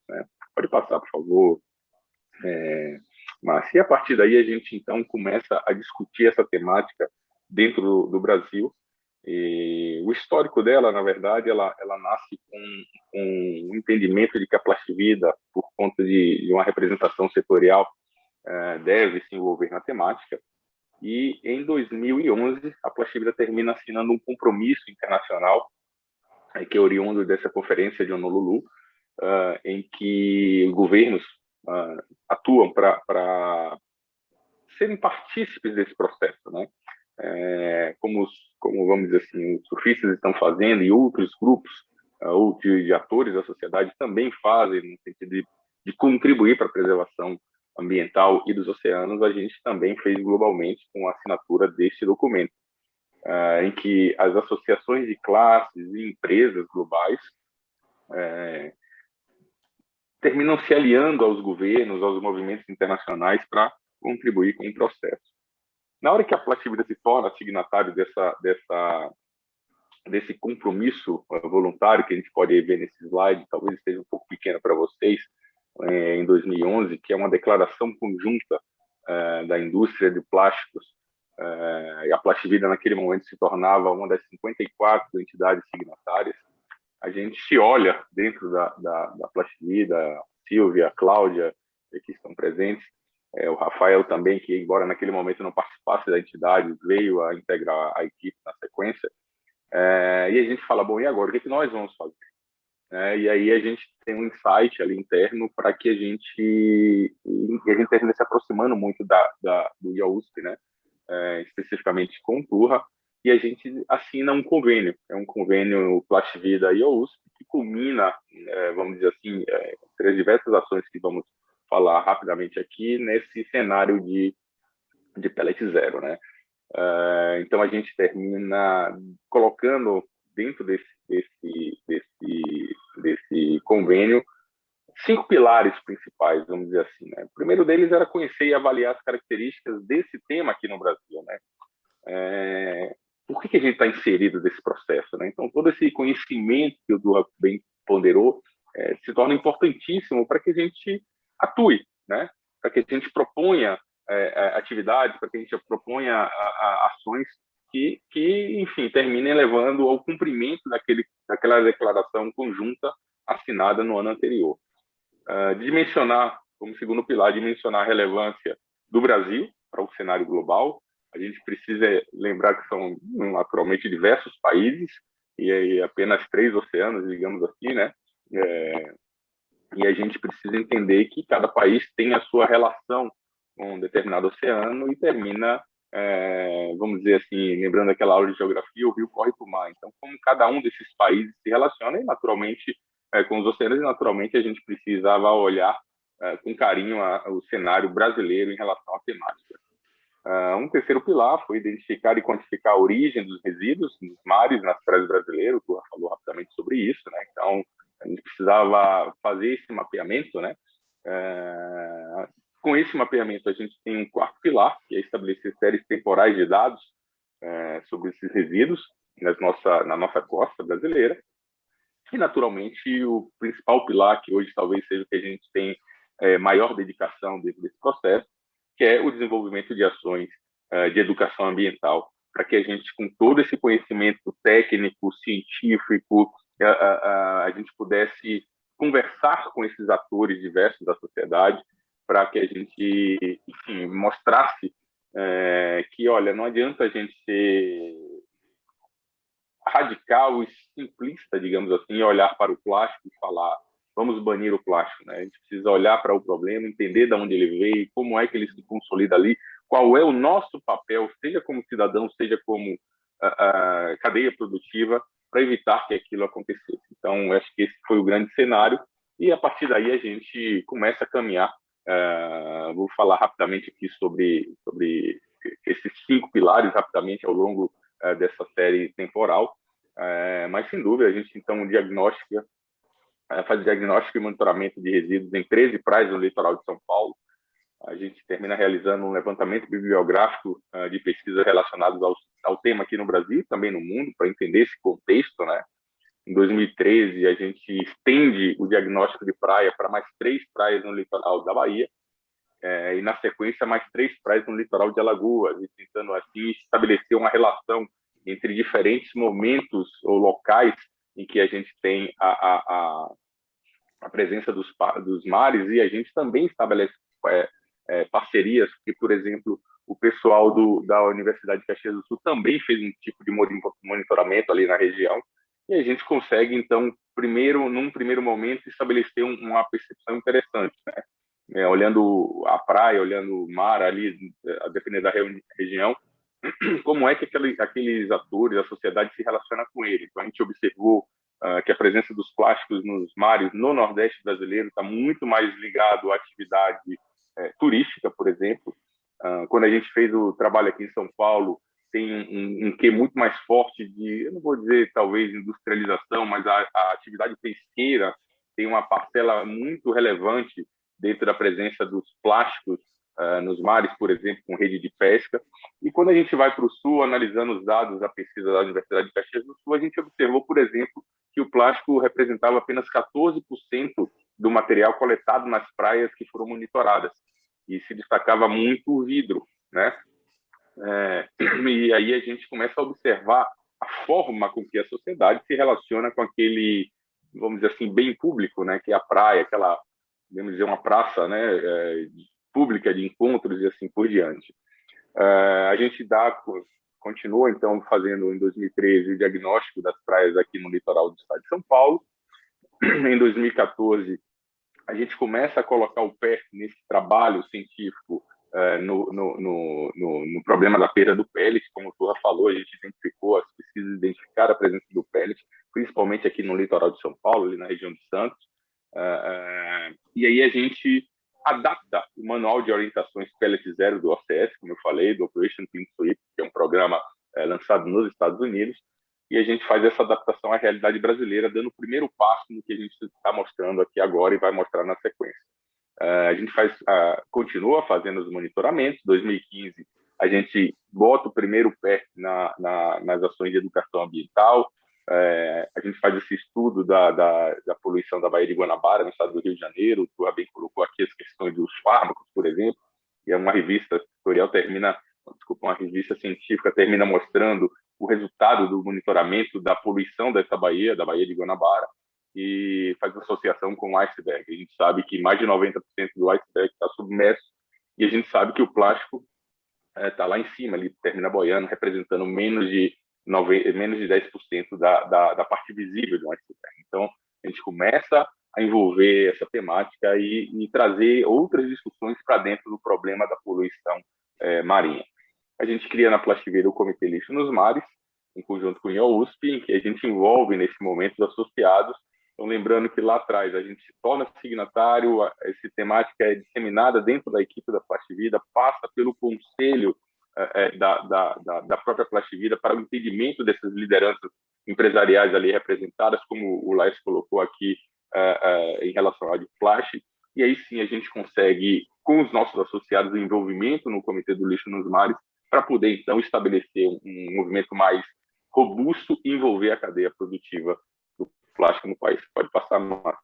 né? Pode passar, por favor. Mas e a partir daí a gente então começa a discutir essa temática dentro do Brasil. E o histórico dela, na verdade, ela nasce com um entendimento de que a Plastivida, por conta de uma representação setorial, deve se envolver na temática. E em 2011, a Plastivida termina assinando um compromisso internacional, que é oriundo dessa conferência de Honolulu, em que governos atuam para serem partícipes desse processo, né? Como vamos dizer assim, os surfistas estão fazendo e outros grupos ou de atores da sociedade também fazem no sentido de contribuir para a preservação ambiental e dos oceanos, a gente também fez globalmente com a assinatura deste documento, em que as associações de classes e empresas globais terminam se aliando aos governos, aos movimentos internacionais para contribuir com o processo. Na hora que a Plastivida se torna signatário desse compromisso voluntário, que a gente pode ver nesse slide, talvez esteja um pouco pequeno para vocês, em 2011, que é uma declaração conjunta da indústria de plásticos, e a Plastivida naquele momento se tornava uma das 54 entidades signatárias. A gente se olha dentro da Plastivida, a Silvia, a Cláudia, que estão presentes, o Rafael também, que embora naquele momento não participasse da entidade, veio a integrar a equipe na sequência, e a gente fala, bom, e agora, o que nós vamos fazer? E aí a gente tem um insight ali interno para que a gente termina se aproximando muito do IAUSP, né? Especificamente com o Turra, e a gente assina um convênio, é um convênio Plastivida e IAUSP, que culmina, vamos dizer assim, entre as diversas ações que vamos falar rapidamente aqui, nesse cenário de pellet zero, né? Então a gente termina colocando dentro desse convênio 5 pilares principais, vamos dizer assim, né? O primeiro deles era conhecer e avaliar as características desse tema aqui no Brasil, né? Por que a gente está inserido nesse processo, né? Então todo esse conhecimento que o Durra bem ponderou se torna importantíssimo para que a gente atue, né? Para que a gente proponha atividades, para que a gente proponha ações que, enfim, terminem levando ao cumprimento daquela declaração conjunta assinada no ano anterior. Dimensionar, como segundo pilar, dimensionar a relevância do Brasil para o cenário global. A gente precisa lembrar que são, naturalmente, diversos países e aí apenas 3 oceanos, digamos assim, né? E a gente precisa entender que cada país tem a sua relação com um determinado oceano e termina, vamos dizer assim, lembrando aquela aula de geografia, o rio corre para o mar. Então, como cada um desses países se relaciona, e naturalmente, com os oceanos, e naturalmente a gente precisava olhar com carinho o cenário brasileiro em relação à temática. Um terceiro pilar foi identificar e quantificar a origem dos resíduos nos mares, nas praias brasileiras, o Turra falou rapidamente sobre isso, né? Então, a gente precisava fazer esse mapeamento, né? Com esse mapeamento, a gente tem um quarto pilar, que é estabelecer séries temporais de dados sobre esses resíduos na nossa costa brasileira. E, naturalmente, o principal pilar, que hoje talvez seja o que a gente tem maior dedicação dentro desse processo, que é o desenvolvimento de ações de educação ambiental, para que a gente, com todo esse conhecimento técnico, científico, a gente pudesse conversar com esses atores diversos da sociedade, para que a gente, enfim, mostrasse que, olha, não adianta a gente ser radical e simplista, digamos assim, olhar para o plástico e falar vamos banir o plástico, né? A gente precisa olhar para o problema, entender de onde ele veio, como é que ele se consolida ali, qual é o nosso papel, seja como cidadão, seja como cadeia produtiva, para evitar que aquilo acontecesse. Então, acho que esse foi o grande cenário, e a partir daí a gente começa a caminhar. Vou falar rapidamente aqui sobre esses 5 pilares, rapidamente, ao longo dessa série temporal, mas, sem dúvida, a gente, então, faz diagnóstico e monitoramento de resíduos em 13 praias no litoral de São Paulo. A gente termina realizando um levantamento bibliográfico de pesquisas relacionadas ao tema aqui no Brasil e também no mundo, para entender esse contexto, né? Em 2013, a gente estende o diagnóstico de praia para mais 3 praias no litoral da Bahia, e na sequência mais 3 praias no litoral de Alagoas, e tentando assim estabelecer uma relação entre diferentes momentos ou locais em que a gente tem a presença dos mares, e a gente também estabelece parcerias, porque, por exemplo, o pessoal da Universidade de Caxias do Sul também fez um tipo de monitoramento ali na região, e a gente consegue, então, num primeiro momento, estabelecer uma percepção interessante, né? Olhando a praia, olhando o mar ali, a depender da região, como é que aqueles atores, a sociedade se relaciona com ele. Então, a gente observou que a presença dos plásticos nos mares no Nordeste brasileiro está muito mais ligado à atividade turística, por exemplo. Quando a gente fez o trabalho aqui em São Paulo, tem um quê muito mais forte de, eu não vou dizer talvez industrialização, mas a atividade pesqueira tem uma parcela muito relevante dentro da presença dos plásticos nos mares, por exemplo, com rede de pesca. E quando a gente vai para o Sul, analisando os dados da pesquisa da Universidade de Caxias do Sul, a gente observou, por exemplo, que o plástico representava apenas 14% do material coletado nas praias que foram monitoradas. E se destacava muito o vidro, né? E aí a gente começa a observar a forma com que a sociedade se relaciona com aquele, vamos dizer assim, bem público, né? Que é a praia, aquela, podemos dizer, uma praça, né? Pública de encontros e assim por diante. A gente continua, então, fazendo em 2013 o diagnóstico das praias aqui no litoral do estado de São Paulo. Em 2014, a gente começa a colocar o pé nesse trabalho científico no problema da perda do pellet. Como o Turra falou, a gente identificou, as pesquisas identificaram a presença do pellet, principalmente aqui no litoral de São Paulo, ali na região de Santos. E aí a gente adapta o Manual de Orientações Pellet Zero do OCS, como eu falei, do Operation Clean Sweep, que é um programa lançado nos Estados Unidos, e a gente faz essa adaptação à realidade brasileira, dando o primeiro passo no que a gente está mostrando aqui agora e vai mostrar na sequência. A gente continua fazendo os monitoramentos. Em 2015, a gente bota o primeiro pé nas ações de educação ambiental. A gente faz esse estudo da poluição da Baía de Guanabara, no estado do Rio de Janeiro. O Turra bem colocou aqui as questões dos fármacos, por exemplo, e é uma revista tutorial uma revista científica termina mostrando o resultado do monitoramento da poluição dessa baía, da Baía de Guanabara, e faz associação com o iceberg. A gente sabe que mais de 90% do iceberg está submerso, e a gente sabe que o plástico está lá em cima, ele termina boiando, representando menos de 10% da parte visível do iceberg. Então, a gente começa a envolver essa temática e trazer outras discussões para dentro do problema da poluição marinha. A gente cria na Plastiveira o Comitê Lixo nos Mares, em conjunto com o IOUSP, em que a gente envolve, nesse momento, os associados. Então, lembrando que lá atrás a gente se torna signatário, essa temática é disseminada dentro da equipe da Plastivida, passa pelo conselho da própria Plastivida para o entendimento dessas lideranças empresariais ali representadas, como o Laís colocou aqui em relação à Adplast, e aí sim a gente consegue, com os nossos associados, o envolvimento no Comitê do Lixo nos Mares, para poder, então, estabelecer um movimento mais robusto e envolver a cadeia produtiva do plástico no país. Pode passar mais.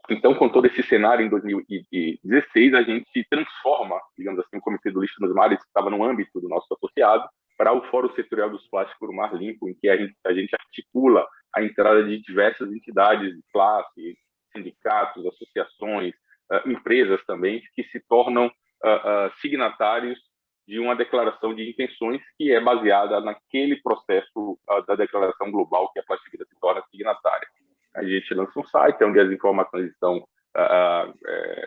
Então, com todo esse cenário, em 2016, a gente transforma, digamos assim, o Comitê do Lixo nos Mares, que estava no âmbito do nosso associado, para o Fórum Setorial dos Plásticos por Mar Limpo, em que a gente articula a entrada de diversas entidades de classe, sindicatos, associações, empresas também, que se tornam signatários de uma declaração de intenções que é baseada naquele processo da declaração global que a Plastivida se torna signatária. A gente lança um site onde as informações estão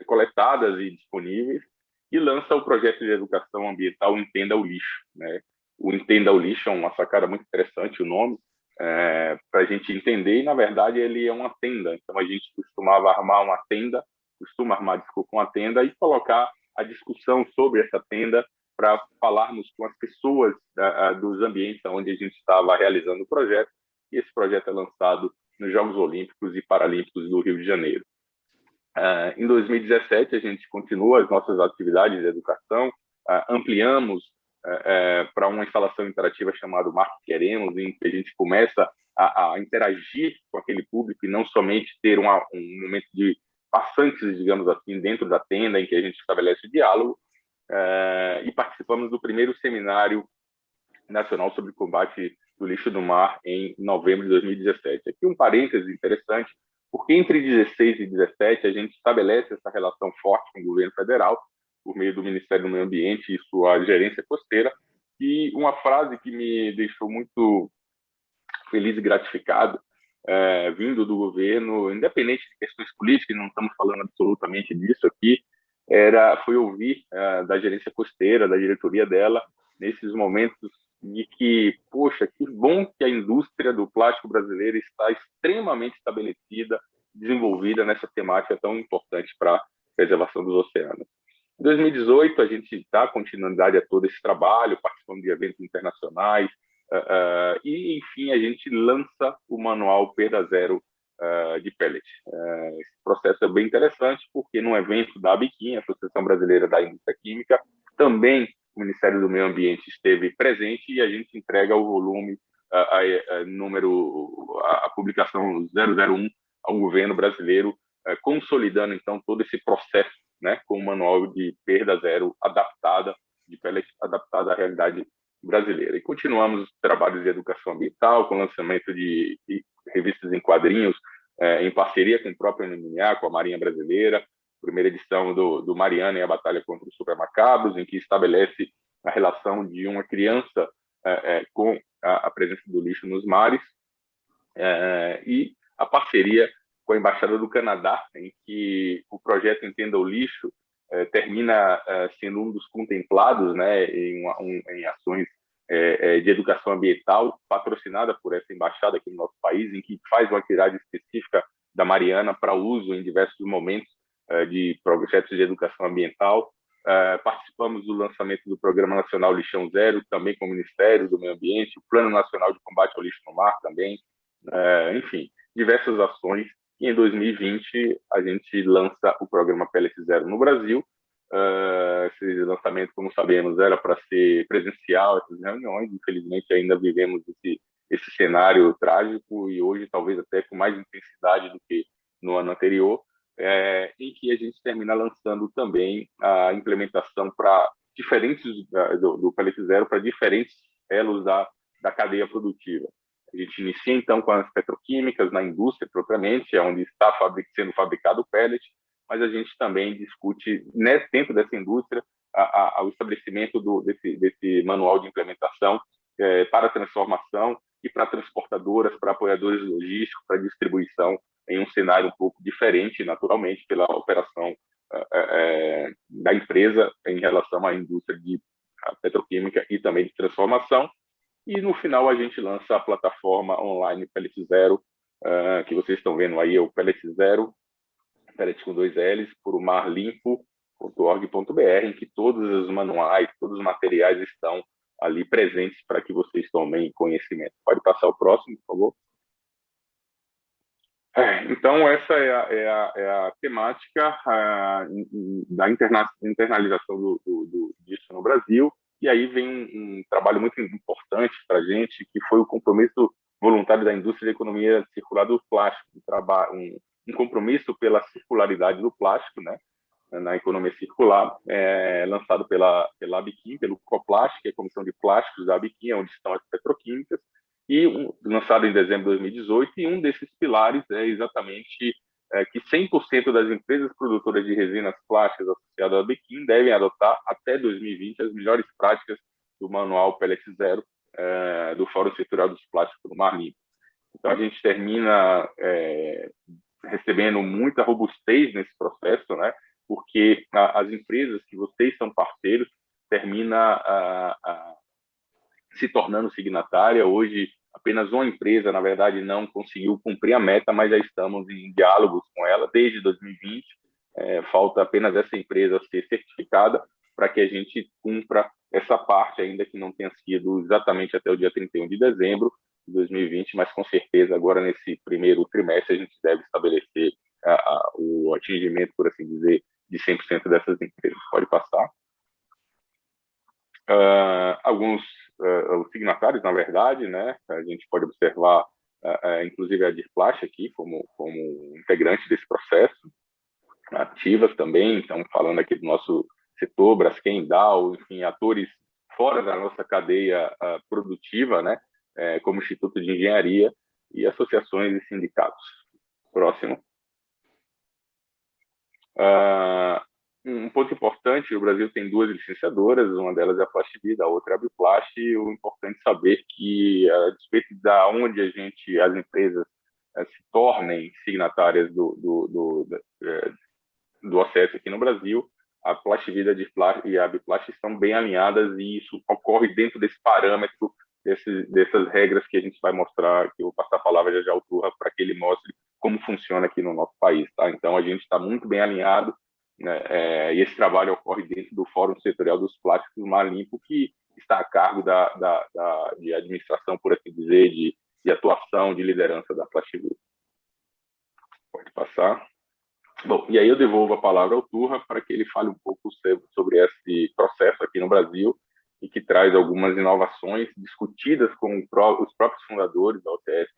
coletadas e disponíveis, e lança o projeto de educação ambiental Entenda o Lixo, né? O Entenda o Lixo é uma sacada muito interessante, o nome, para a gente entender, e na verdade ele é uma tenda. Então a gente costuma armar uma tenda e colocar a discussão sobre essa tenda para falarmos com as pessoas dos ambientes onde a gente estava realizando o projeto, e esse projeto é lançado nos Jogos Olímpicos e Paralímpicos do Rio de Janeiro. Em 2017, a gente continua as nossas atividades de educação, ampliamos para uma instalação interativa chamada Marca Queremos, em que a gente começa a interagir com aquele público e não somente ter um momento de passantes, digamos assim, dentro da tenda, em que a gente estabelece o diálogo. E participamos do primeiro seminário nacional sobre combate do lixo no mar em novembro de 2017. Aqui um parêntese interessante, porque entre 16 e 17 a gente estabelece essa relação forte com o governo federal, por meio do Ministério do Meio Ambiente e sua gerência costeira, e uma frase que me deixou muito feliz e gratificado, vindo do governo, independente de questões políticas, não estamos falando absolutamente disso aqui, foi ouvir da gerência costeira, da diretoria dela, nesses momentos de que, poxa, que bom que a indústria do plástico brasileira está extremamente estabelecida, desenvolvida nessa temática tão importante para a preservação dos oceanos. Em 2018, a gente dá continuidade a todo esse trabalho, participando de eventos internacionais, e, enfim, a gente lança o manual Perda Zero de pellet. Esse processo é bem interessante, porque no evento da ABIQUIM, Associação Brasileira da Indústria Química, também o Ministério do Meio Ambiente esteve presente e a gente entrega o volume, a publicação 001 ao governo brasileiro, consolidando, então, todo esse processo, né, com o manual de perda zero adaptada, de pellet adaptada à realidade brasileira. E continuamos os trabalhos de educação ambiental, com lançamento de revistas em quadrinhos, em parceria com o próprio NMA, com a Marinha Brasileira, primeira edição do Mariana e a Batalha contra os Supermacabros, em que estabelece a relação de uma criança com a presença do lixo nos mares, e a parceria com a Embaixada do Canadá, em que o projeto Entenda o Lixo termina sendo um dos contemplados, né, em ações de educação ambiental, patrocinada por essa embaixada aqui no nosso país, em que faz uma tiragem específica da Mariana para uso em diversos momentos de projetos de educação ambiental. Participamos do lançamento do Programa Nacional Lixão Zero, também com o Ministério do Meio Ambiente, o Plano Nacional de Combate ao Lixo no Mar também, enfim, diversas ações. E em 2020 a gente lança o Programa Pellet Zero no Brasil. Esse lançamento, como sabemos, era para ser presencial, essas reuniões. Infelizmente ainda vivemos esse cenário trágico, e hoje talvez até com mais intensidade do que no ano anterior, em que a gente termina lançando também a implementação para diferentes do Pellet Zero para diferentes elos da cadeia produtiva. A gente inicia, então, com as petroquímicas, na indústria propriamente, onde está sendo fabricado o pellet, mas a gente também discute, né, dentro dessa indústria, o estabelecimento desse manual de implementação para transformação e para transportadoras, para apoiadores logísticos, para distribuição, em um cenário um pouco diferente, naturalmente, pela operação da empresa em relação à indústria de petroquímica e também de transformação. E no final a gente lança a plataforma online Pellet Zero, que vocês estão vendo aí, é o Pellet Zero, pellet com 2 L's, por marlimpo.org.br, em que todos os manuais, todos os materiais estão ali presentes para que vocês tomem conhecimento. Pode passar o próximo, por favor. Então, essa é a temática da internalização disso no Brasil. E aí vem um trabalho muito importante para a gente, que foi o compromisso voluntário da indústria de economia circular do plástico, um compromisso pela circularidade do plástico, né, na economia circular, lançado pela ABIQUIM, pelo Coplast, que é a Comissão de Plásticos da ABIQUIM, onde estão as petroquímicas, e lançado em dezembro de 2018, e um desses pilares é exatamente que 100% das empresas produtoras de resinas plásticas associadas à ABIQUIM devem adotar até 2020 as melhores práticas do manual Pellet Zero do Fórum Setorial dos Plásticos do Mar Limpo. Então, a gente termina recebendo muita robustez nesse processo, né? Porque as empresas que vocês são parceiros termina se tornando signatária. Hoje, apenas uma empresa, na verdade, não conseguiu cumprir a meta, mas já estamos em diálogos com ela desde 2020. Falta apenas essa empresa ser certificada para que a gente cumpra essa parte, ainda que não tenha sido exatamente até o dia 31 de dezembro de 2020, mas com certeza agora nesse primeiro trimestre a gente deve estabelecer o atingimento, por assim dizer, de 100% dessas empresas. Pode passar. Alguns os signatários, na verdade, né? A gente pode observar, inclusive, a Dirplast aqui como integrante desse processo, ativas também, então, falando aqui do nosso setor, Braskem, Dow, enfim, atores fora da nossa cadeia produtiva, né? Como Instituto de Engenharia e associações e sindicatos. Próximo. Um ponto importante, o Brasil tem duas licenciadoras, uma delas é a Plastivida, a outra é a Biplast, e o importante é saber que, a despeito da onde as empresas se tornem signatárias do acesso aqui no Brasil, a Plastivida e a Biplast estão bem alinhadas, e isso ocorre dentro desse parâmetro, dessas regras que a gente vai mostrar, que eu vou passar a palavra já ao Turra, para que ele mostre como funciona aqui no nosso país. Tá? Então, a gente está muito bem alinhado, né? E esse trabalho ocorre dentro do Fórum Setorial dos Plásticos Mar Limpo, que está a cargo de administração, por assim dizer, de atuação, de liderança da Plastivida. Pode passar. Bom, e aí eu devolvo a palavra ao Turra para que ele fale um pouco sobre esse processo aqui no Brasil e que traz algumas inovações discutidas com os próprios fundadores da OTS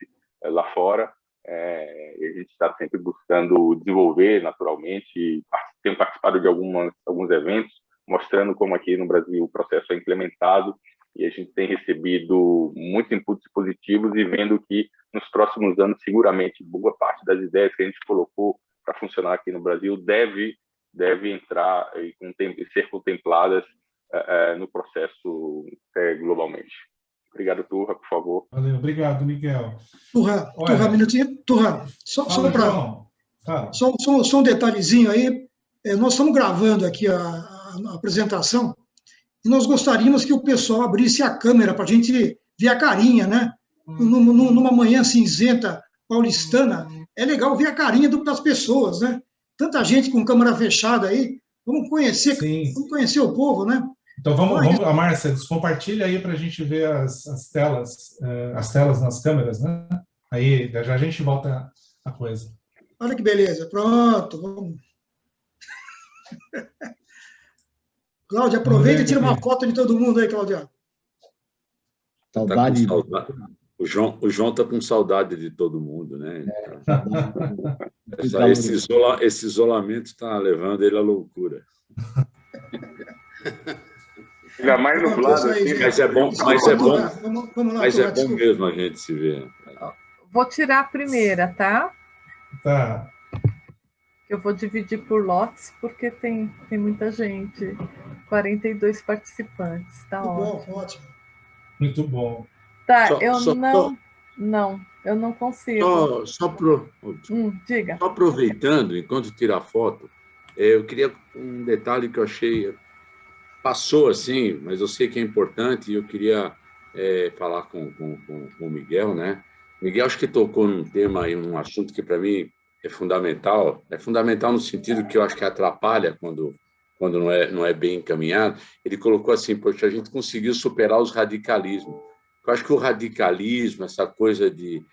lá fora. E a gente está sempre buscando desenvolver naturalmente, tenho participado de alguns eventos, mostrando como aqui no Brasil o processo é implementado, e a gente tem recebido muitos inputs positivos e vendo que nos próximos anos, seguramente, boa parte das ideias que a gente colocou para funcionar aqui no Brasil deve entrar e ser contempladas no processo globalmente. Obrigado, Turra, por favor. Valeu, obrigado, Miguel. Turra, um minutinho. Turra, só um detalhezinho aí. Nós estamos gravando aqui a apresentação e nós gostaríamos que o pessoal abrisse a câmera para a gente ver a carinha, né? Numa manhã cinzenta paulistana, é legal ver a carinha das pessoas, né? Tanta gente com câmera fechada aí. Vamos conhecer o povo, né? Então vamos, a Márcia, descompartilha aí para a gente ver as telas nas câmeras, né? Aí já a gente volta a coisa. Olha que beleza, pronto, vamos. Cláudia, aproveita e tira uma foto de todo mundo aí, Cláudia. Saudade. O João está com saudade de todo mundo, né? Esse isolamento está levando ele à loucura. Ainda mais nublado. Mas é bom mesmo a gente se ver. Vou tirar a primeira, tá? Tá. Eu vou dividir por lotes, porque tem muita gente. 42 participantes, tá ótimo. Bom, ótimo. Muito bom. Tá, eu não consigo. Diga. Só aproveitando, enquanto tira a foto, eu queria um detalhe que eu achei... Passou assim, mas eu sei que é importante e eu queria falar com o Miguel, né? Miguel, acho que tocou num tema aí, num assunto que para mim é fundamental. É fundamental no sentido que eu acho que atrapalha quando não é bem encaminhado. Ele colocou assim, poxa, a gente conseguiu superar os radicalismos. Eu acho que o radicalismo, essa coisa de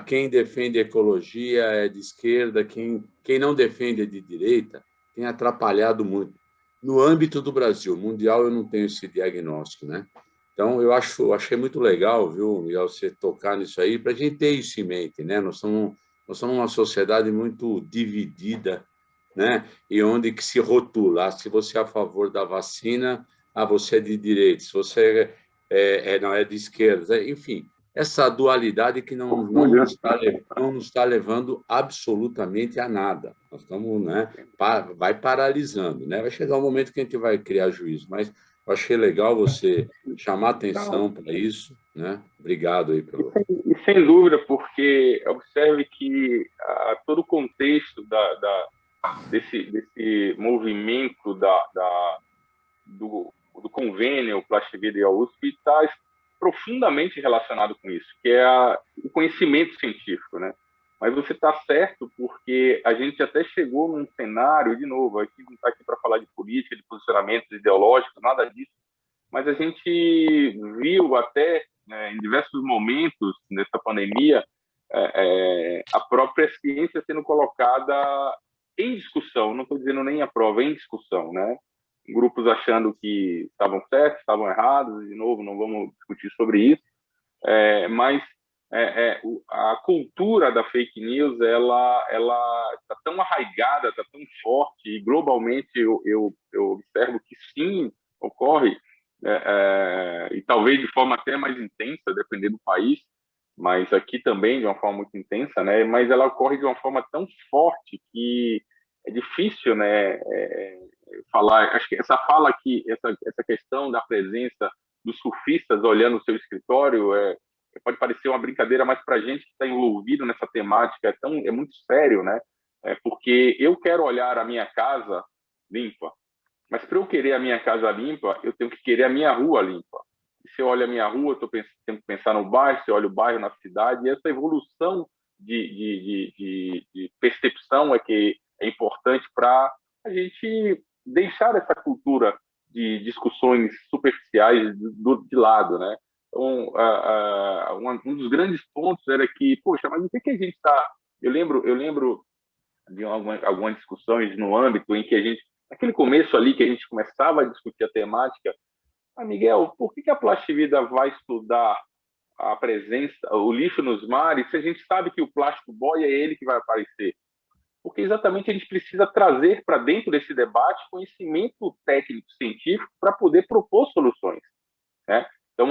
quem defende a ecologia é de esquerda, quem não defende é de direita, tem atrapalhado muito. No âmbito do Brasil, mundial, eu não tenho esse diagnóstico, né? Então, eu achei muito legal, viu, Miguel, você tocar nisso aí, para a gente ter isso em mente, né? Nós somos uma sociedade muito dividida, né? E onde que se rotula, se você é a favor da vacina, você é de direita, se você não é de esquerda, enfim, essa dualidade que não nos está levando absolutamente a nada. Nós estamos, né, vai paralisando, né? Vai chegar um momento que a gente vai criar juízo, mas eu achei legal você chamar atenção para isso, né? Obrigado aí pelo... E sem dúvida, porque observe que todo o contexto desse movimento do convênio Plastivida e a USP está profundamente relacionado com isso, que é o conhecimento científico, né? Mas você está certo, porque a gente até chegou num cenário, de novo, aqui não está aqui para falar de política, de posicionamentos ideológicos, nada disso, mas a gente viu até, né, em diversos momentos nessa pandemia, a própria ciência sendo colocada em discussão, não estou dizendo nem a prova, em discussão, né? grupos achando que estavam certos, estavam errados, de novo, não vamos discutir sobre isso, mas a cultura da fake news, ela está tão arraigada, está tão forte, e globalmente eu observo que sim, ocorre, e talvez de forma até mais intensa, dependendo do país, mas aqui também de uma forma muito intensa, né? Mas ela ocorre de uma forma tão forte que é difícil, né, falar. Acho que essa fala aqui, essa questão da presença dos surfistas olhando o seu escritório, pode parecer uma brincadeira, mas para a gente que está envolvido nessa temática é muito sério, né? Porque eu quero olhar a minha casa limpa, mas para eu querer a minha casa limpa, eu tenho que querer a minha rua limpa. Se eu olho a minha rua, eu tenho que pensar no bairro, se eu olho o bairro na cidade, e essa evolução de percepção é que é importante para a gente deixar essa cultura de discussões superficiais de lado, né? Então, um dos grandes pontos era que, poxa, mas o que a gente está... Eu lembro de algumas discussões no âmbito em que a gente, naquele começo ali que a gente começava a discutir a temática, Miguel, por que a Plastivida vai estudar a presença, o lixo nos mares, se a gente sabe que o plástico boia é ele que vai aparecer? Porque exatamente a gente precisa trazer para dentro desse debate conhecimento técnico-científico para poder propor soluções, né? Então,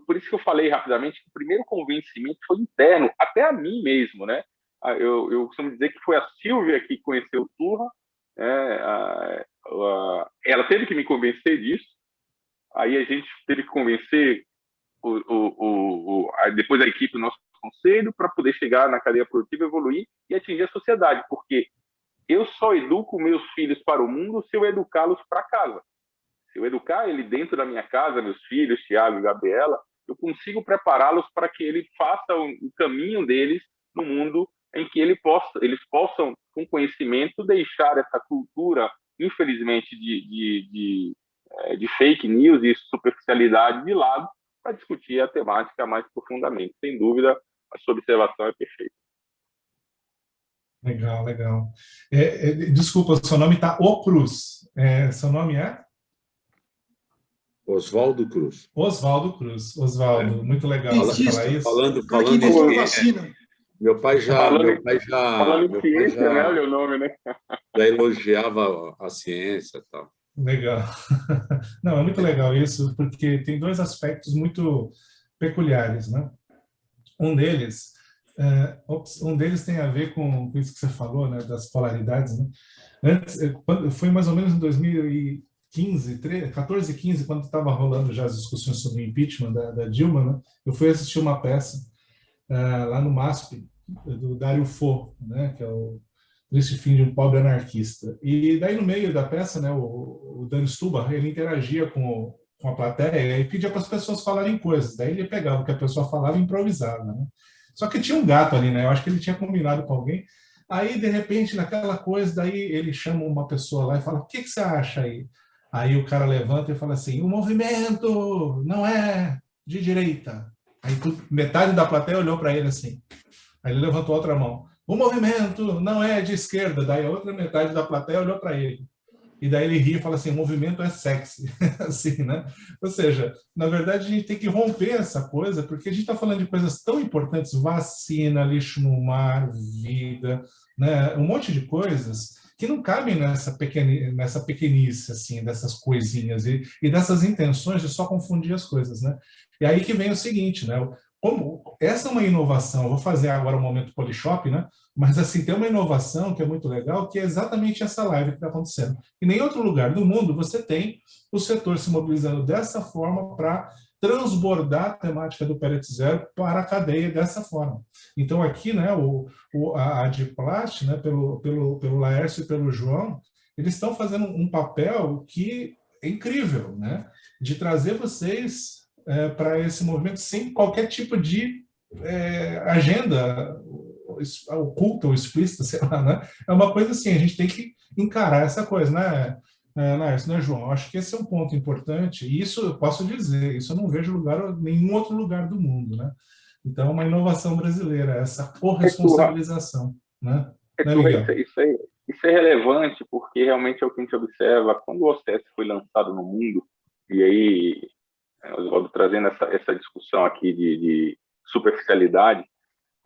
por isso que eu falei rapidamente que o primeiro convencimento foi interno, até a mim mesmo, né? Eu costumo dizer que foi a Silvia que conheceu o Turra, ela teve que me convencer disso, aí a gente teve que convencer depois a equipe do nosso conselho para poder chegar na cadeia produtiva, evoluir e atingir a sociedade, porque eu só educo meus filhos para o mundo se eu educá-los para casa. Se eu educar ele dentro da minha casa, meus filhos, Thiago e Gabriela, eu consigo prepará-los para que ele faça o caminho deles no mundo em que eles possam, com conhecimento, deixar essa cultura, infelizmente, de fake news e superficialidade de lado para discutir a temática mais profundamente. Sem dúvida, a sua observação é perfeita. Legal, legal. Desculpa, seu nome está O Cruz. Seu nome é? Oswaldo Cruz. Oswaldo Cruz. Oswaldo, muito legal você falar isso. Falando meu pai já falando em ciência, né? Olha o nome, né? Já elogiava a ciência e tal. Legal. Não, é muito legal isso, porque tem dois aspectos muito peculiares, né? Um deles tem a ver com isso que você falou, né, das polaridades, né? Foi mais ou menos em 2015, 14, 15, quando estava rolando já as discussões sobre o impeachment da Dilma, né? Eu fui assistir uma peça lá no MASP, do Dario Fo, né, que é o Triste Fim de um Pobre Anarquista. E daí, no meio da peça, né, o Dan Stubar, ele interagia com a plateia e pedia para as pessoas falarem coisas. Daí ele pegava o que a pessoa falava e improvisava, né? Só que tinha um gato ali, né? Eu acho que ele tinha combinado com alguém. Aí, de repente, naquela coisa, daí ele chama uma pessoa lá e fala: o que você acha aí? Aí o cara levanta e fala assim: o movimento não é de direita. Aí metade da plateia olhou para ele assim. Aí ele levantou a outra mão: o movimento não é de esquerda. Daí a outra metade da plateia olhou para ele. E daí ele ri e fala assim: o movimento é sexy. Assim, né? Ou seja, na verdade a gente tem que romper essa coisa, porque a gente está falando de coisas tão importantes: vacina, lixo no mar, vida, né? Um monte de coisas que não cabem nessa pequenice, assim, dessas coisinhas e dessas intenções de só confundir as coisas, né? E aí que vem o seguinte, né? Como essa é uma inovação, eu vou fazer agora o momento Polishop, né? Mas assim, tem uma inovação que é muito legal, que é exatamente essa live que está acontecendo. E nem outro lugar do mundo você tem o setor se mobilizando dessa forma para transbordar a temática do Pellet Zero para a cadeia dessa forma. Então aqui, né, a Adplast, né, pelo Laércio e pelo João, eles estão fazendo um papel que é incrível, né? De trazer vocês para esse movimento sem qualquer tipo de agenda oculta ou explícita, sei lá, né? É uma coisa assim, a gente tem que encarar essa coisa, né, João? Eu acho que esse é um ponto importante, e isso eu posso dizer, isso eu não vejo nenhum outro lugar do mundo, né? Então, é uma inovação brasileira, essa corresponsabilização, né? Isso Isso é relevante porque realmente é o que a gente observa quando o OCS foi lançado no mundo, e aí, Oswaldo, trazendo essa discussão aqui de superficialidade,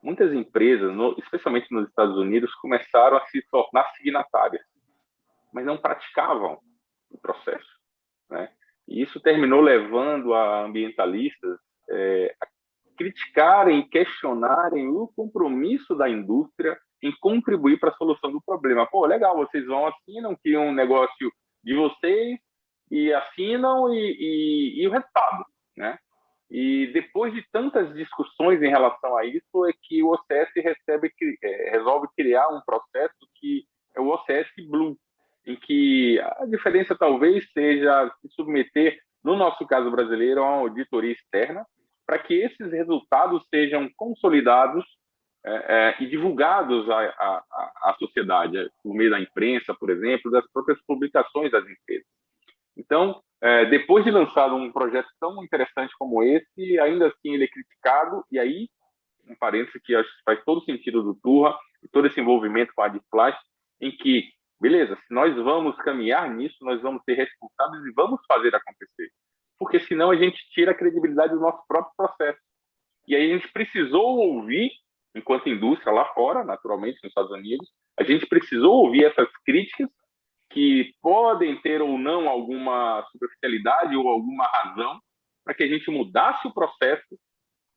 muitas empresas, especialmente nos Estados Unidos, começaram a se tornar signatárias, mas não praticavam o processo, né? E isso terminou levando a ambientalistas a criticarem, questionarem o compromisso da indústria em contribuir para a solução do problema. Pô, legal, vocês assinam que um negócio de vocês e assinam e o resultado, né? E depois de tantas discussões em relação a isso, é que o OCS resolve criar um processo que é o OCS Blue, em que a diferença talvez seja se submeter, no nosso caso brasileiro, a uma auditoria externa, para que esses resultados sejam consolidados e divulgados à sociedade, por meio da imprensa, por exemplo, das próprias publicações das empresas. Então, depois de lançado um projeto tão interessante como esse, ainda assim ele é criticado, e aí, um parênteses que acho que faz todo sentido do Turra, e todo esse envolvimento com a Adflash, em que, beleza, se nós vamos caminhar nisso, nós vamos ser responsáveis e vamos fazer acontecer. Porque senão a gente tira a credibilidade do nosso próprio processo. E aí a gente precisou ouvir, enquanto indústria lá fora, naturalmente, nos Estados Unidos, a gente precisou ouvir essas críticas que podem ter ou não alguma superficialidade ou alguma razão para que a gente mudasse o processo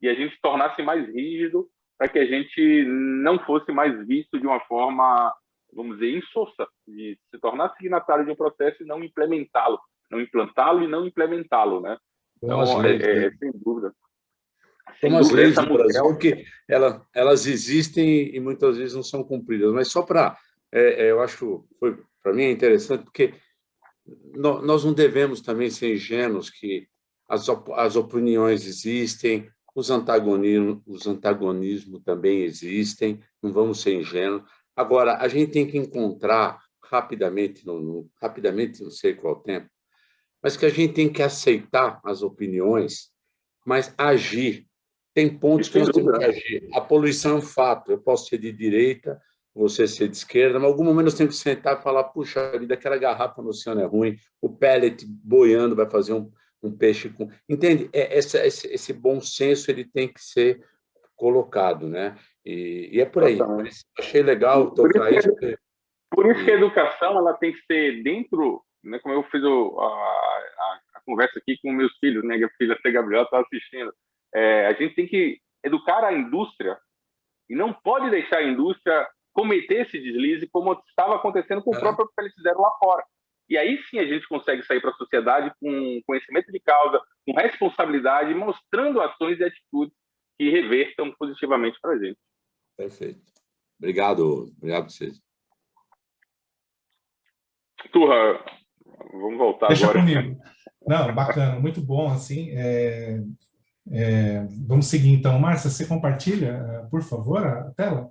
e a gente se tornasse mais rígido para que a gente não fosse mais visto de uma forma, vamos dizer, insossa, de se tornar signatário de um processo e não implementá-lo, não implantá-lo e não implementá-lo, né? Então, sem dúvida. Como as leis do Brasil, que elas existem e muitas vezes não são cumpridas. Mas só para... eu acho, para mim é interessante, porque nós não devemos também ser ingênuos que as opiniões existem, os antagonismos também existem, não vamos ser ingênuos. Agora, a gente tem que encontrar rapidamente, não sei qual tempo, mas que a gente tem que aceitar as opiniões, mas agir. Tem pontos que nós temos que agir. A poluição é um fato. Eu posso ser de direita, você ser de esquerda, mas em algum momento nós temos que sentar e falar, puxa vida, aquela garrafa no oceano é ruim, o pellet boiando vai fazer um peixe com... Entende? Esse bom senso ele tem que ser colocado, né? E é por aí. Mas achei legal tocar isso. Por isso que a educação ela tem que ser dentro, né, como eu fiz a conversa aqui com meus filhos, né? Minha filha Gabriela está assistindo. A gente tem que educar a indústria e não pode deixar a indústria cometer esse deslize como estava acontecendo com o próprio que eles fizeram lá fora. E aí sim a gente consegue sair para a sociedade com conhecimento de causa, com responsabilidade, mostrando ações e atitudes que revertam positivamente para a gente. Perfeito. Obrigado a vocês. Turra, vamos voltar Deixa agora. Comigo. Não, bacana, muito bom, assim. Vamos seguir, então. Márcia, você compartilha, por favor, a tela?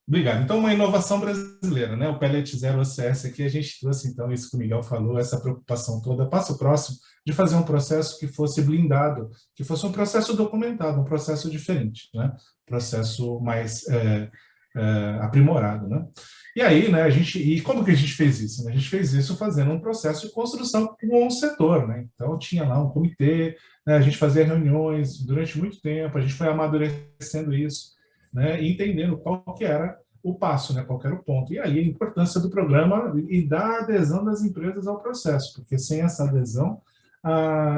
Obrigado. Então, uma inovação brasileira, né? O Pellet Zero OCS aqui, a gente trouxe, então, isso que o Miguel falou, essa preocupação toda, passo próximo, de fazer um processo que fosse blindado, que fosse um processo documentado, um processo diferente, né? Processo mais aprimorado, né? E aí, né, e como que a gente fez isso? A gente fez isso fazendo um processo de construção com o setor, né? Então, tinha lá um comitê, né, a gente fazia reuniões durante muito tempo, a gente foi amadurecendo isso, né, e entendendo qual que era o passo, né, qual que era o ponto. E aí a importância do programa e da adesão das empresas ao processo, porque sem essa adesão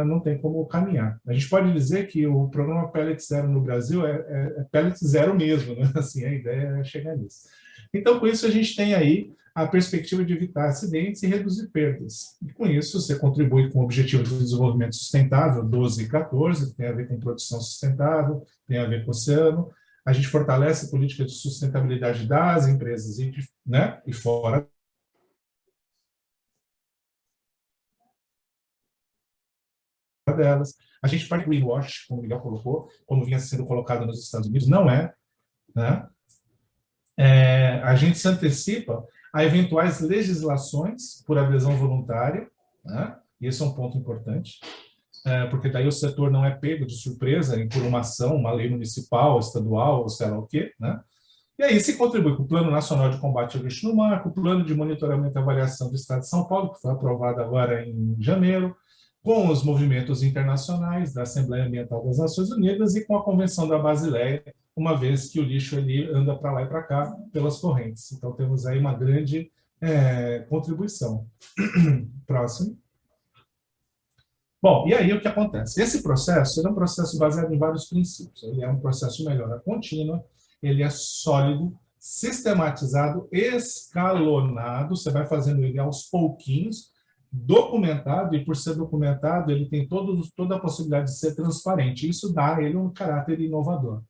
não tem como caminhar. A gente pode dizer que o programa Pellet Zero no Brasil é Pellet Zero mesmo, né? Assim, a ideia é chegar nisso. Então, com isso, a gente tem aí a perspectiva de evitar acidentes e reduzir perdas. E com isso, você contribui com o Objetivo de Desenvolvimento Sustentável 12 e 14, que tem a ver com produção sustentável, tem a ver com o oceano. A gente fortalece a política de sustentabilidade das empresas e fora delas. A gente parte do greenwash, como o Miguel colocou, como vinha sendo colocado nos Estados Unidos, não é, né? A gente se antecipa a eventuais legislações por adesão voluntária, né? E esse é um ponto importante, porque daí o setor não é pego de surpresa por uma ação, uma lei municipal, estadual, ou sei lá o quê, né? E aí se contribui com o Plano Nacional de Combate ao Lixo no Mar, com o Plano de Monitoramento e Avaliação do Estado de São Paulo, que foi aprovado agora em janeiro, com os movimentos internacionais da Assembleia Ambiental das Nações Unidas e com a Convenção da Basileia, uma vez que o lixo ele anda para lá e para cá pelas correntes. Então, temos aí uma grande contribuição. Próximo. Bom, e aí o que acontece? Esse processo é um processo baseado em vários princípios. Ele é um processo de melhora contínua, ele é sólido, sistematizado, escalonado, você vai fazendo ele aos pouquinhos, documentado, e por ser documentado, ele tem toda a possibilidade de ser transparente. Isso dá a ele um caráter inovador.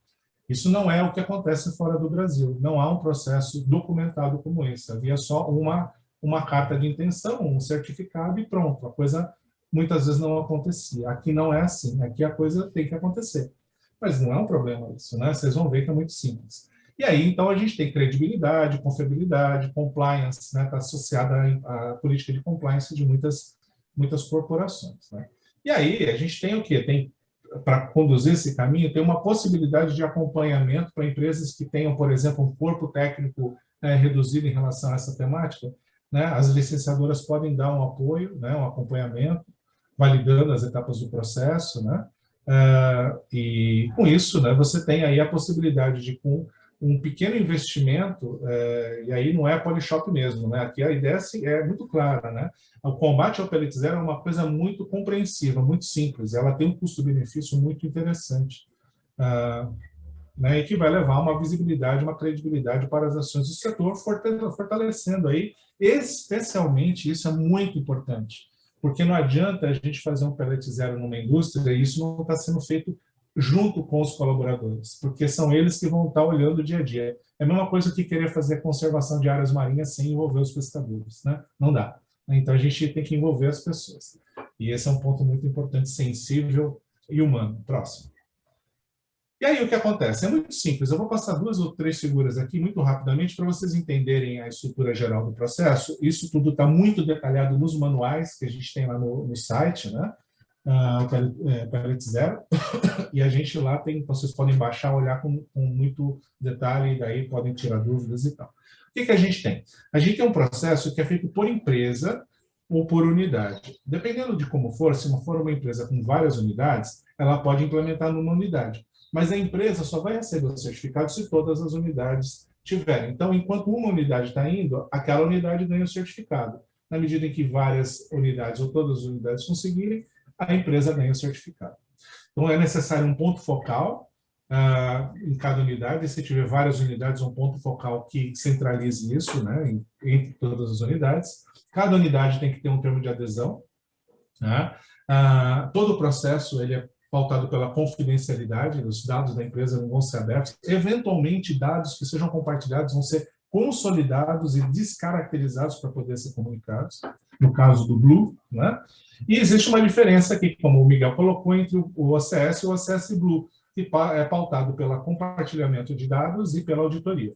Isso não é o que acontece fora do Brasil. Não há um processo documentado como esse. Havia só uma carta de intenção, um certificado e pronto. A coisa muitas vezes não acontecia. Aqui não é assim. Aqui a coisa tem que acontecer. Mas não é um problema isso, né? Vocês vão ver que é muito simples. E aí, então, a gente tem credibilidade, confiabilidade, compliance, né? Está associada à política de compliance de muitas corporações, né? E aí, a gente tem o quê? Para conduzir esse caminho, tem uma possibilidade de acompanhamento para empresas que tenham, por exemplo, um corpo técnico reduzido em relação a essa temática, né? As licenciadoras podem dar um apoio, né? Um acompanhamento, validando as etapas do processo, né? E com isso, né, você tem aí a possibilidade de, com um pequeno investimento, e aí não é Polishop mesmo, né? Aqui a ideia é muito clara, né? O combate ao pellet zero é uma coisa muito compreensiva, muito simples, ela tem um custo-benefício muito interessante, né? E que vai levar uma visibilidade, uma credibilidade para as ações do setor, fortalecendo aí, especialmente, isso é muito importante, porque não adianta a gente fazer um pellet zero numa indústria e isso não está sendo feito junto com os colaboradores, porque são eles que vão estar olhando o dia a dia. É a mesma coisa que querer fazer conservação de áreas marinhas sem envolver os pescadores, né? Não dá. Então, a gente tem que envolver as pessoas. E esse é um ponto muito importante, sensível e humano. Próximo. E aí, o que acontece? É muito simples. Eu vou passar 2 ou 3 figuras aqui, muito rapidamente, para vocês entenderem a estrutura geral do processo. Isso tudo está muito detalhado nos manuais que a gente tem lá no site, né? Pellet Zero, e a gente lá tem, vocês podem baixar, olhar com muito detalhe, e daí podem tirar dúvidas e tal. O que a gente tem? A gente tem um processo que é feito por empresa ou por unidade. Dependendo de como for, se não for uma empresa com várias unidades, ela pode implementar numa unidade. Mas a empresa só vai receber o certificado se todas as unidades tiverem. Então, enquanto uma unidade está indo, aquela unidade ganha o certificado. Na medida em que várias unidades ou todas as unidades conseguirem, a empresa ganha o certificado. Então, é necessário um ponto focal em cada unidade. Se tiver várias unidades, um ponto focal que centralize isso, né, entre todas as unidades. Cada unidade tem que ter um termo de adesão, né? Todo o processo ele é pautado pela confidencialidade, os dados da empresa não vão ser abertos. Eventualmente, dados que sejam compartilhados vão ser consolidados e descaracterizados para poder ser comunicados, no caso do Blue, né? E existe uma diferença aqui, como o Miguel colocou, entre o OCS e o OCS Blue, que é pautado pelo compartilhamento de dados e pela auditoria.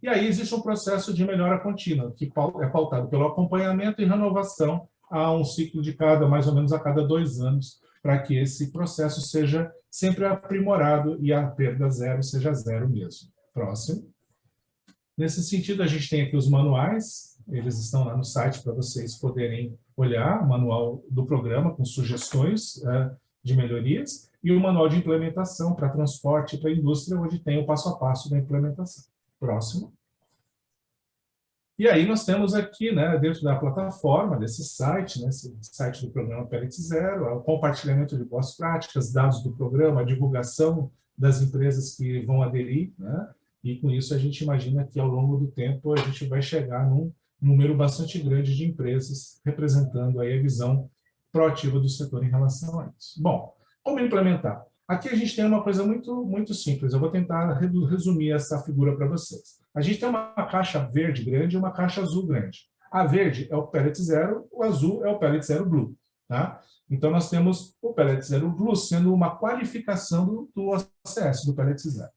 E aí existe um processo de melhora contínua, que é pautado pelo acompanhamento e renovação a um ciclo de mais ou menos a cada 2 anos, para que esse processo seja sempre aprimorado e a perda zero seja zero mesmo. Próximo. Nesse sentido, a gente tem aqui os manuais, eles estão lá no site para vocês poderem olhar, o manual do programa com sugestões de melhorias e o manual de implementação para transporte e para a indústria, onde tem o passo a passo da implementação. Próximo. E aí nós temos aqui, né, dentro da plataforma, desse site, né, esse site do programa Pellet Zero, o compartilhamento de boas práticas, dados do programa, a divulgação das empresas que vão aderir, né, e com isso a gente imagina que ao longo do tempo a gente vai chegar num número bastante grande de empresas representando aí a visão proativa do setor em relação a isso. Bom, como implementar? Aqui a gente tem uma coisa muito simples, eu vou tentar resumir essa figura para vocês. A gente tem uma caixa verde grande e uma caixa azul grande. A verde é o Pellet Zero, o azul é o Pellet Zero Blue. Tá? Então nós temos o Pellet Zero Blue sendo uma qualificação do OCS, do Pellet Zero.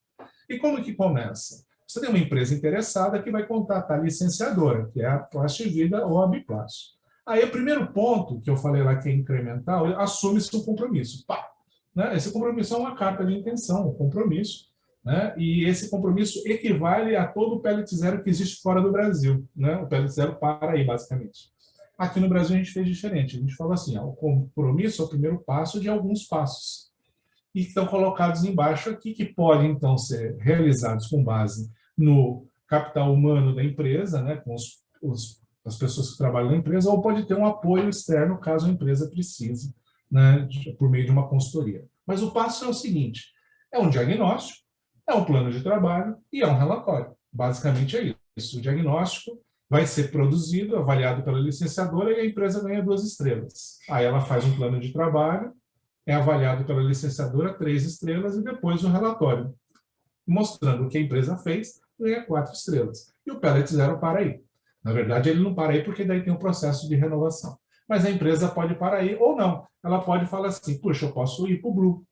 E como que começa? Você tem uma empresa interessada que vai contratar a licenciadora, que é a Plastivida ou a Biplast. Aí o primeiro ponto que eu falei lá que é incremental, assume-se um compromisso. Pá! Né? Esse compromisso é uma carta de intenção, um compromisso né? E esse compromisso equivale a todo o Pellet Zero que existe fora do Brasil, né? O Pellet Zero para aí, basicamente. Aqui no Brasil a gente fez diferente. A gente falou assim, o compromisso é o primeiro passo de alguns passos. E estão colocados embaixo aqui, que podem, então, ser realizados com base no capital humano da empresa, né, com as pessoas que trabalham na empresa, ou pode ter um apoio externo, caso a empresa precise, né, por meio de uma consultoria. Mas o passo é o seguinte, é um diagnóstico, é um plano de trabalho e é um relatório. Basicamente é isso. O diagnóstico vai ser produzido, avaliado pela licenciadora e a empresa ganha 2 estrelas. Aí ela faz um plano de trabalho, é avaliado pela licenciadora 3 estrelas e depois o relatório, mostrando o que a empresa fez, ganha 4 estrelas. E o Pellet Zero para aí. Na verdade, ele não para aí porque daí tem um processo de renovação. Mas a empresa pode parar aí ou não. Ela pode falar assim, puxa, eu posso ir para o Blue.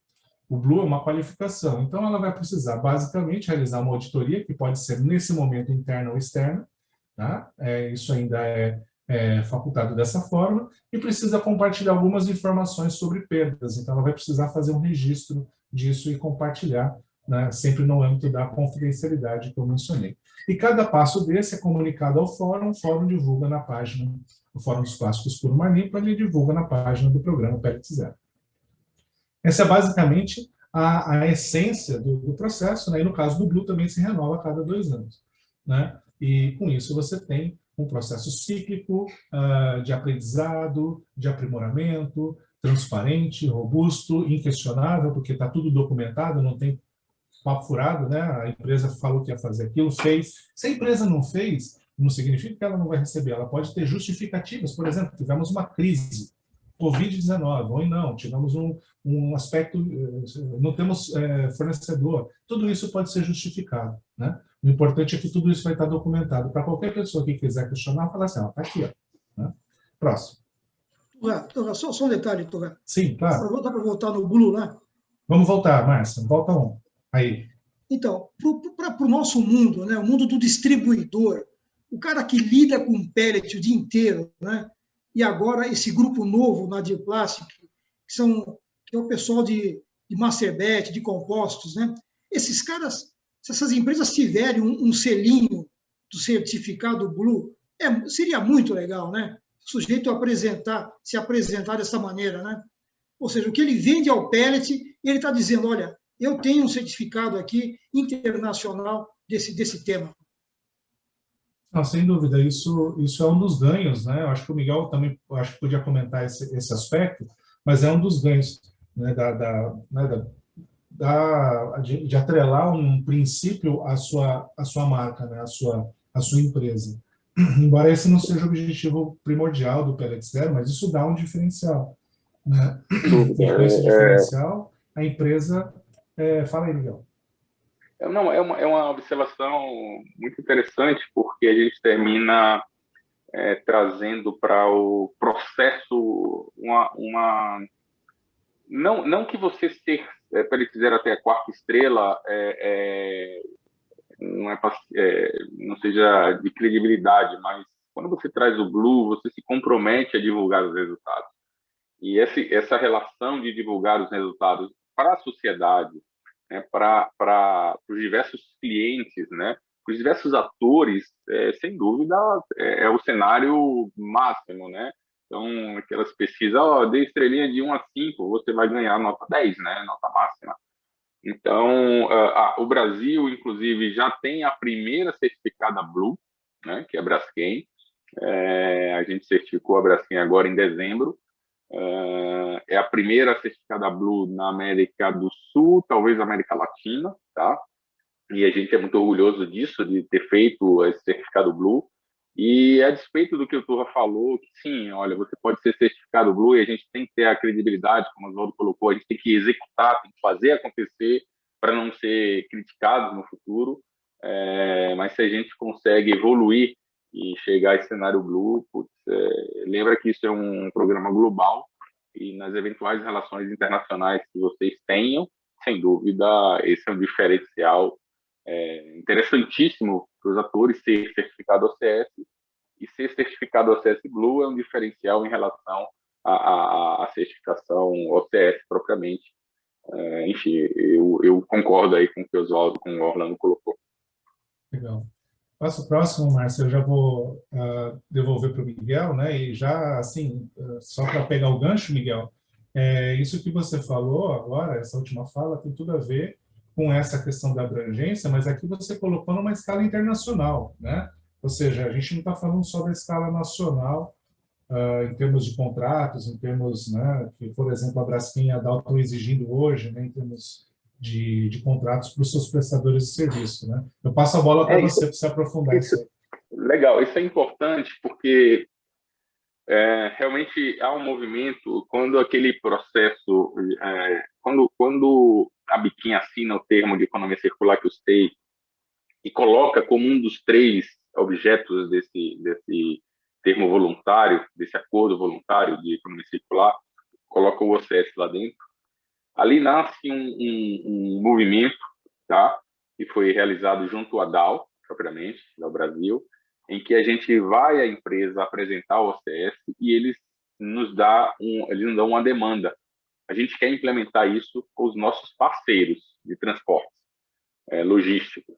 O Blue é uma qualificação. Então, ela vai precisar, basicamente, realizar uma auditoria, que pode ser, nesse momento, interna ou externa. Tá? Isso ainda é facultado dessa forma, e precisa compartilhar algumas informações sobre perdas. Então, ela vai precisar fazer um registro disso e compartilhar, né, sempre no âmbito da confidencialidade que eu mencionei. E cada passo desse é comunicado ao fórum, o fórum divulga na página, o Fórum dos Plásticos por Manípula, ele divulga na página do programa Pellet Zero. Essa é basicamente a essência do processo, né? E no caso do Blue também se renova a cada 2 anos. Né? E com isso você tem um processo cíclico de aprendizado, de aprimoramento, transparente, robusto, inquestionável, porque está tudo documentado, não tem papo furado, né? A empresa falou que ia fazer aquilo, fez. Se a empresa não fez, não significa que ela não vai receber, ela pode ter justificativas. Por exemplo, tivemos uma crise, Covid-19, ou não, tivemos um aspecto, não temos fornecedor, tudo isso pode ser justificado, né? O importante é que tudo isso vai estar documentado. Para qualquer pessoa que quiser questionar, falar assim, está aqui. Ó, né? Próximo. Só um detalhe, Torra. Sim, claro. Dá para voltar no Blue, né? Vamos voltar, Márcia. Volta um. Aí. Então, para o nosso mundo, né, o mundo do distribuidor, o cara que lida com pellet o dia inteiro, né? E agora esse grupo novo na Dirplastic, que é o pessoal de Masterbet, de compostos, né? Esses caras, se essas empresas tiverem um selinho do certificado Blue, seria muito legal, né? O sujeito se apresentar dessa maneira, né? Ou seja, o que ele vende ao pellet, ele está dizendo, olha, eu tenho um certificado aqui internacional desse tema. Não, sem dúvida, isso é um dos ganhos, né? Eu acho que o Miguel também podia comentar esse aspecto, mas é um dos ganhos, né, de atrelar um princípio à sua marca, né, à sua empresa. Embora esse não seja o objetivo primordial do Pellet Zero, mas isso dá um diferencial. Né? E com esse diferencial, a empresa... fala aí, Miguel. Não, é uma observação muito interessante, porque a gente termina trazendo para o processo não que você ser Pellet Zero até a 4ª estrela não seja de credibilidade, mas quando você traz o Blue, você se compromete a divulgar os resultados. E essa relação de divulgar os resultados para a sociedade, né, para os diversos clientes, né, para os diversos atores, sem dúvida, é o cenário máximo, né? Então, aquelas pesquisas, dê estrelinha de 1 a 5, você vai ganhar nota 10, né, nota máxima. Então, o Brasil, inclusive, já tem a primeira certificada Blue, né, que é a Braskem. A gente certificou a Braskem agora em dezembro. É a primeira certificada Blue na América do Sul, talvez América Latina, tá? E a gente é muito orgulhoso disso, de ter feito esse certificado Blue. E a despeito do que o Turra falou, que sim, olha, você pode ser certificado Blue e a gente tem que ter a credibilidade, como o Oswaldo colocou, a gente tem que executar, tem que fazer acontecer para não ser criticado no futuro. Mas se a gente consegue evoluir e chegar a esse cenário Blue, lembra que isso é um programa global e nas eventuais relações internacionais que vocês tenham, sem dúvida, esse é um diferencial interessantíssimo para os atores ser certificado OCS, e ser certificado OCS Blue é um diferencial em relação à certificação OCS propriamente, Enfim, eu concordo aí com o que o Oswaldo, com o Orlando colocou. Legal. Passo o próximo, Márcio, eu já vou devolver para o Miguel, né? E já, assim, só para pegar o gancho, Miguel, isso que você falou agora, essa última fala, tem tudo a ver com essa questão da abrangência, mas aqui você colocou numa escala internacional, né? Ou seja, a gente não está falando só da escala nacional, em termos de contratos, em termos, né, que, por exemplo, a Braskem e a Dow estão exigindo hoje, né, em termos de contratos para os seus prestadores de serviço, né? Eu passo a bola para você para se aprofundar isso aí. Legal, isso é importante porque realmente há um movimento quando aquele processo, quando a Biquim assina o termo de economia circular que eu citei e coloca como um dos 3 objetos desse termo voluntário, desse acordo voluntário de economia circular, coloca o OCS lá dentro. Ali nasce um movimento, tá? Que foi realizado junto à Dow, propriamente, do Brasil, em que a gente vai à empresa apresentar o OCS e eles nos dão uma demanda. A gente quer implementar isso com os nossos parceiros de transporte, logísticos.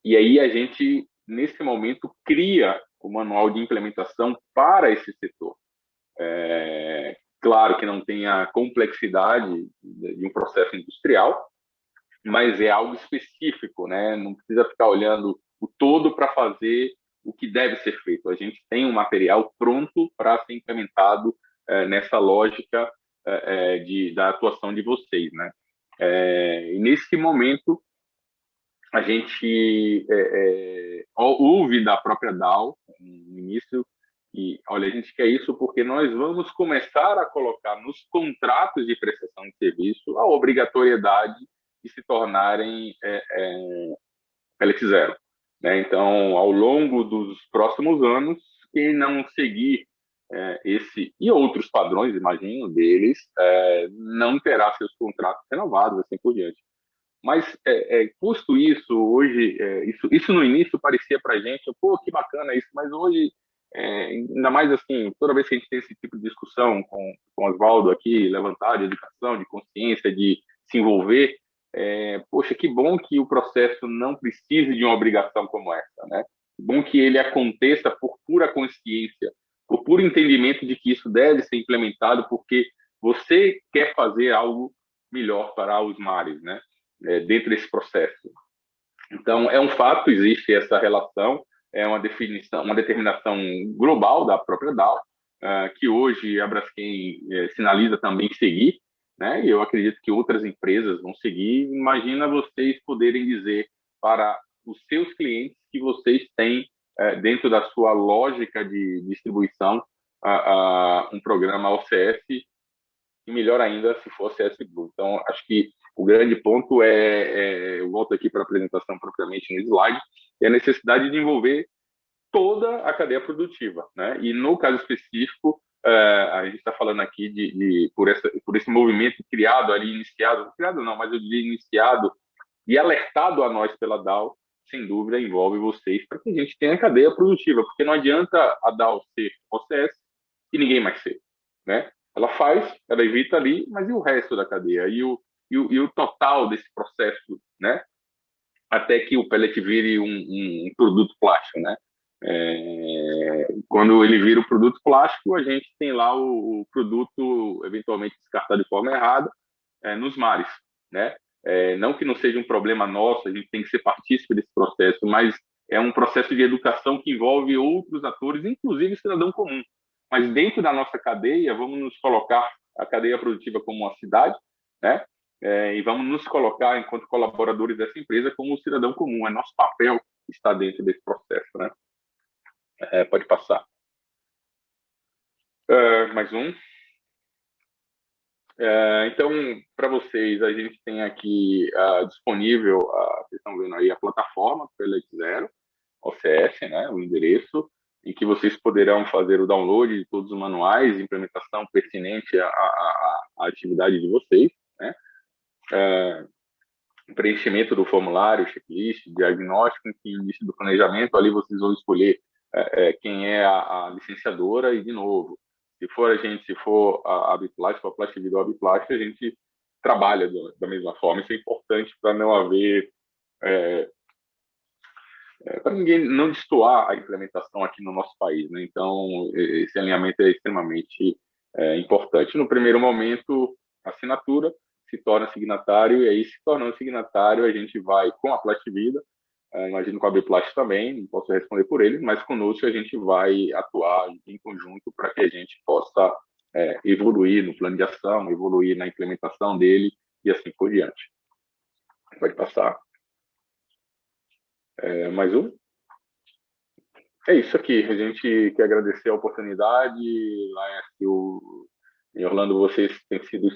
E aí a gente, nesse momento, cria o manual de implementação para esse setor. Claro que não tem a complexidade de um processo industrial, mas é algo específico, né? Não precisa ficar olhando o todo para fazer o que deve ser feito. A gente tem um material pronto para ser implementado nessa lógica da atuação de vocês, né? E nesse momento, a gente ouve da própria Dow, no início, e, olha, a gente quer isso porque nós vamos começar a colocar nos contratos de prestação de serviço a obrigatoriedade de se tornarem Pellet Zero, né? Então, ao longo dos próximos anos, quem não seguir esse e outros padrões, imagino, deles, não terá seus contratos renovados, assim por diante. Mas, custo isso, hoje, isso no início parecia para a gente, pô, que bacana isso, mas hoje, ainda mais assim, toda vez que a gente tem esse tipo de discussão com o Oswaldo aqui, levantar de educação, de consciência, de se envolver, poxa, que bom que o processo não precise de uma obrigação como essa, né? Que bom que ele aconteça por pura consciência, por puro entendimento de que isso deve ser implementado porque você quer fazer algo melhor para os mares, né? Dentro desse processo. Então, é um fato, existe essa relação, é uma definição, uma determinação global da própria Dow, que hoje a Braskem sinaliza também seguir, né? E eu acredito que outras empresas vão seguir. Imagina vocês poderem dizer para os seus clientes que vocês têm, dentro da sua lógica de distribuição, um programa OCS, e melhor ainda se for OCS Blue. Então, acho que o grande ponto eu volto aqui para a apresentação propriamente no slide, é a necessidade de envolver toda a cadeia produtiva, né? E no caso específico, a gente está falando aqui por esse movimento criado ali, criado não, mas eu diria iniciado e alertado a nós pela Dow, sem dúvida envolve vocês para que a gente tenha a cadeia produtiva, porque não adianta a Dow ser OCS e ninguém mais ser, né? Ela faz, ela evita ali, mas e o resto da cadeia? E o total desse processo, né? Até que o pellet vire um produto plástico, né? Quando ele vira o produto plástico, a gente tem lá o produto eventualmente descartado de forma errada nos mares, né? Não que não seja um problema nosso, a gente tem que ser partícipe desse processo, mas é um processo de educação que envolve outros atores, inclusive o cidadão comum. Mas dentro da nossa cadeia, vamos nos colocar a cadeia produtiva como uma cidade, né? E vamos nos colocar, enquanto colaboradores dessa empresa, como um cidadão comum. É nosso papel estar dentro desse processo, né? Pode passar. Mais um. Então, para vocês, a gente tem aqui disponível, vocês estão vendo aí a plataforma Pellet Zero, OCS, né? O endereço, em que vocês poderão fazer o download de todos os manuais de implementação pertinente à atividade de vocês, né? Preenchimento do formulário, checklist, diagnóstico, início do planejamento, ali vocês vão escolher quem é a licenciadora e, de novo, se for a Biplast, se for a Plast Video, a Biplast, a gente trabalha da mesma forma. Isso é importante para não haver, para ninguém não destoar a implementação aqui no nosso país, né? Então, esse alinhamento é extremamente importante. No primeiro momento, a assinatura se torna signatário, e aí, se tornando signatário, a gente vai com a Plastivida, imagino com a Biplast também, não posso responder por eles, mas conosco a gente vai atuar em conjunto para que a gente possa evoluir no plano de ação, evoluir na implementação dele e assim por diante. Pode passar. Mais um? É isso aqui. A gente quer agradecer a oportunidade. Laércio e Orlando, vocês têm sido